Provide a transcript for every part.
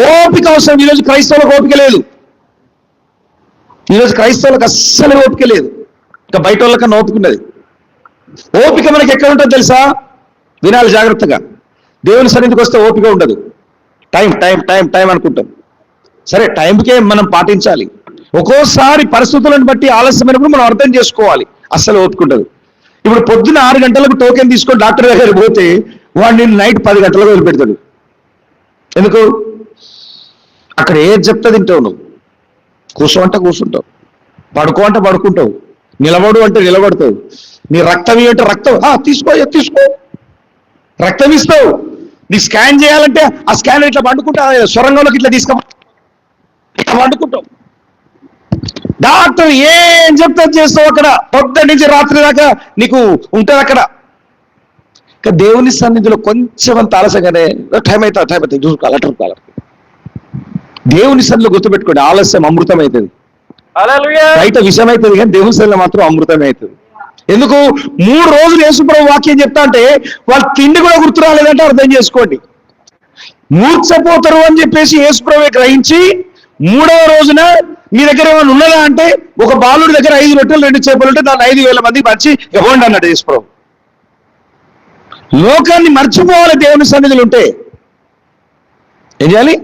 ఓపిక అవసరం. ఈరోజు క్రైస్తవులకు ఓపిక లేదు. ఈరోజు క్రైస్తవులకు అస్సలు ఓపిక లేదు. ఇంకా బయట వాళ్ళకన్నా ఓపిక ఉన్నది. ఓపిక మనకి ఎక్కడ ఉంటుందో తెలుసా? వినాలి జాగ్రత్తగా. దేవుని సన్నిధికి వస్తే ఓపిక ఉండదు. టైం టైం టైం టైం అనుకుంటాం. సరే, టైంకే మనం పాటించాలి. ఒక్కోసారి పరిస్థితులను బట్టి ఆలస్యమైనప్పుడు మనం అర్థం చేసుకోవాలి. అస్సలు ఓపిక ఉండదు. ఇప్పుడు పొద్దున్న 6 గంటలకు టోకెన్ తీసుకొని డాక్టర్ దగ్గరికి పోతే వాడు నేను నైట్ 10 గంటలకు వదిలిపెడతాడు. ఎందుకు? అక్కడ ఏది చెప్తే తింటావు నువ్వు. కూర్చో అంటే కూర్చుంటావు, పడుకో అంటే పడుకుంటావు, నిలబడు అంటే నిలబడతావు. నీ రక్తం ఇవ్వంటే రక్తం తీసుకో రక్తం ఇస్తావు. నీ స్కాన్ చేయాలంటే ఆ స్కాన్ ఇట్లా పండుకుంటా, సొరంగంలోకి ఇట్లా పండుకుంటావు. డాక్టర్ ఏం చెప్తా చేస్తావు. అక్కడ పొద్దున్న నుంచి రాత్రి దాకా నీకు ఉంటుంది అక్కడ. దేవుని సన్నిధిలో కొంచెం అంత ఆలస్యంగానే టైం అవుతుంది చూసుకోవాలి. దేవుని సన్నిధిలో గుర్తుపెట్టుకోండి, ఆలస్యం అమృతం అవుతుంది. బయట విషయం అవుతుంది కానీ దేవుని సన్నిధిలో మాత్రం అమృతమే అవుతుంది. ఎందుకు? 3 రోజులు యేసుప్రభు వాక్యం చెప్తా అంటే వాళ్ళు తిండి కూడా గుర్తు రాలేదంటే అర్థం చేసుకోండి. మూర్ఛపోతారు అని చెప్పేసి యేసుప్రభు గ్రహించి 3వ రోజున మీ దగ్గర ఏమైనా ఉన్నదా అంటే ఒక బాలుడి దగ్గర 5 రొట్టెలు 2 చేపలు ఉంటే దాన్ని 5,000 మందికి పంచి ఇవ్వండి అన్నాడు యేసుప్రభు. లోకాన్ని మర్చిపోవాలి. దేవుని సన్నిధులు ఉంటే ఏం చేయాలి?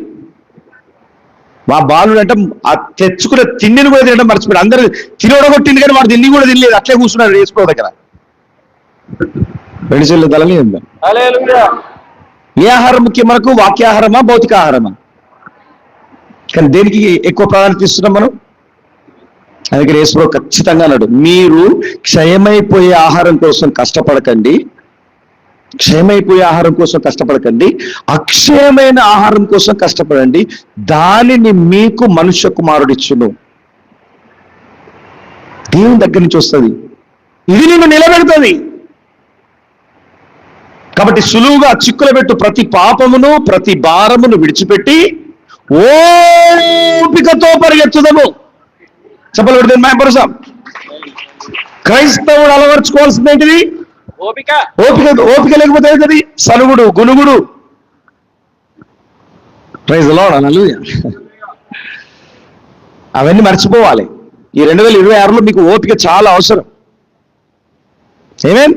మా బాలుడు అంటే ఆ తెచ్చుకునే తిండిని కూడా తినడం మర్చిపోయాడు. అందరూ తినొడగొట్టింది కానీ వాడు తిండి కూడా తినలేదు. అట్లే కూర్చున్నాడు యేసుప్రభు దగ్గర. 2 చెల్లి తలని ఉందా? ఏ ఆహారం ముఖ్యం మనకు? వాక్యాహారమా, భౌతికాహారమా? కానీ దేనికి ఎక్కువ ప్రాధాన్యత ఇస్తున్నాం మనం? అందుకే యేసుప్రభు ఖచ్చితంగా అన్నాడు, మీరు క్షయమైపోయే ఆహారం కోసం కష్టపడకండి, క్షయమైపోయే ఆహారం కోసం కష్టపడకండి, అక్షయమైన ఆహారం కోసం కష్టపడండి, దానిని మీకు మనుష్య కుమారుడిచ్చును. దేవుని దగ్గర నుంచి వస్తుంది. ఇది నిన్ను నిలబెడుతుంది. కాబట్టి సులువుగా చిక్కులు పెట్టు ప్రతి పాపమును ప్రతి భారమును విడిచిపెట్టి ఓపికతో పరిగెత్తుదము. చెప్పలు పెడితే భరోసా. క్రైస్తవుడు అలవర్చుకోవాల్సింది ఏంటిది? ఓపిక. ఓపిక లేకపోతే ఏంటది? సనుగుడు, గునుగుడు. ప్రైజ్ ది లార్డ్, హల్లెలూయా. అవన్నీ మర్చిపోవాలి. ఈ 2026లో మీకు ఓపిక చాలా అవసరం. ఏమేం?